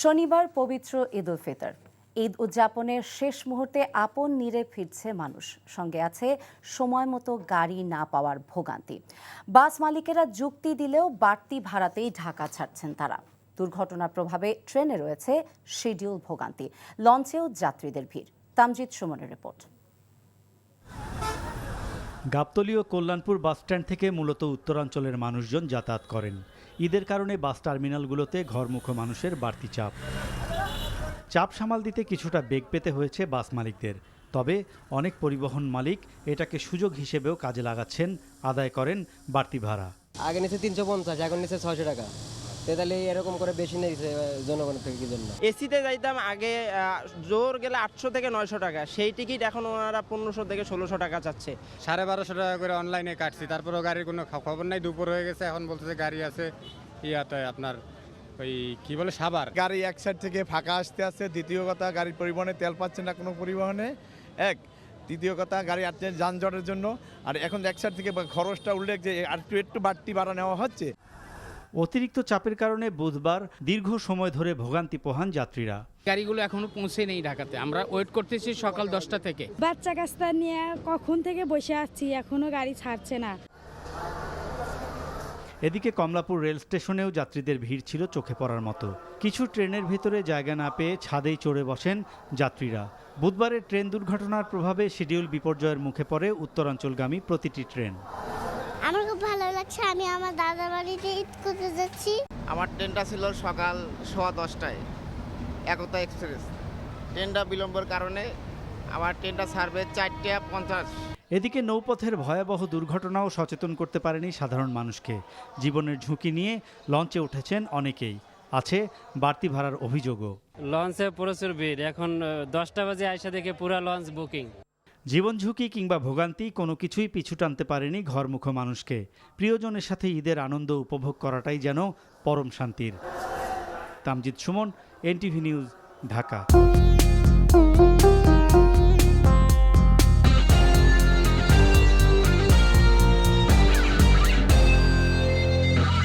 শনিবার পবিত্র ঈদ উল ফিতর। ঈদ উদযাপনের শেষ মুহূর্তে আপন নিরে ফিরছে মানুষ, সঙ্গে আছে সময় মতো গাড়ি না পাওয়ার ভোগান্তি। বাস মালিকেরা যুক্তি দিলেও বাড়তি ভাড়াতেই ঢাকা ছাড়ছেন তারা। দুর্ঘটনার প্রভাবে ট্রেনে রয়েছে শিডিউল ভোগান্তি, লঞ্চেও যাত্রীদের ভিড়। তামজিদ সুমনের রিপোর্ট। গাবতলী ও কল্যাণপুর বাসস্ট্যান্ড থেকে মূলত উত্তরাঞ্চলের মানুষজন যাতায়াত করেন। ঈদের কারণে বাস টার্মিনালগুলোতে ঘরমুখো মানুষের বাড়তি চাপ সামাল দিতে কিছুটা বেগ পেতে হয়েছে বাস মালিকদের। তবে অনেক পরিবহন মালিক এটাকে সুযোগ হিসেবেও কাজে লাগাচ্ছেন, আদায় করেন বাড়তি ভাড়া। আগে নিচে 350, এখন নিচে 600 টাকা। তাহলে এরকম করে বেশি নিয়েছে জনগণের থেকে কি জন্য? এসিতে যাইতাম আগে জোর গেলে 800 থেকে 900 টাকা, সেই টিকিট এখন ওনারা 1500 থেকে 1600 টাকা চাচ্ছে। 1250 টাকা করে অনলাইনে কাটছি, তারপরেও গাড়ির কোনো খবর নাই। দুপুর হয়ে গেছে, এখন বলতেছে গাড়ি আছে ইয়াতে আপনার ওই কি বলে সাভার। গাড়ি এক সাইড থেকে ফাঁকা আসতে আসছে। দ্বিতীয় কথা, গাড়ির পরিবহনে তেল পাচ্ছে না কোনো পরিবহনে, দ্বিতীয় কথা গাড়ি আসছে যানজটের জন্য। আর এখন এক সাইড থেকে খরচটা উল্লেখ যে আর একটু বাড়তি ভাড়া নেওয়া হচ্ছে। অতিরিক্ত চাপের কারণে বুধবার দীর্ঘ সময় ধরে ভোগান্তি পোহান যাত্রীরা। গাড়িগুলো এখনো পৌঁছে নেই ঢাকাতে, আমরা ওয়েট করতেছি সকাল 10টা থেকে। বাচ্চা কাচ্চা নিয়ে কখন থেকে বসে আছি, এখনো গাড়ি ছাড়ছে না। এদিকে কমলাপুর রেল স্টেশনেও যাত্রীদের ভিড় ছিল চোখে পড়ার মতো। কিছু ট্রেনের ভেতরে জায়গা না পেয়ে ছাদেই চড়ে বসেন যাত্রীরা। বুধবারের ট্রেন দুর্ঘটনার প্রভাবে শিডিউল বিপর্যয়ের মুখে পড়ে উত্তরাঞ্চলগামী প্রতিটি ট্রেন। আমার খুব ভালো লাগছে, আমি আমার দাদার বাড়িতে ঈদ করতে যাচ্ছি। আমার ট্রেনটা ছিল সকাল 10:15টায়, একতা এক্সপ্রেস। ট্রেনটা বিলম্বের কারণে আমার ট্রেনটা ছাড়বে 4:50। এদিকে নৌপথের ভয়াবহ দুর্ঘটনাও সচেতন করতে পারেনি সাধারণ মানুষকে। জীবনের ঝুঁকি নিয়ে লঞ্চে উঠেছেন অনেকেই, আছে বাড়তি ভাড়ার অভিযোগও। লঞ্চে প্রচুর ভিড়, এখন 10টা বাজে আইসা দেখে পুরা লঞ্চ বুকিং। জীবন ঝুঁকি কিংবা ভোগান্তি কোনো কিছুই পিছু টানতে পারেনি ঘরমুখো মানুষকে। প্রিয়জনের সাথে ঈদের আনন্দ উপভোগ করাটাই যেন পরম শান্তির। Tamjid Suman, NTV news, Dhaka.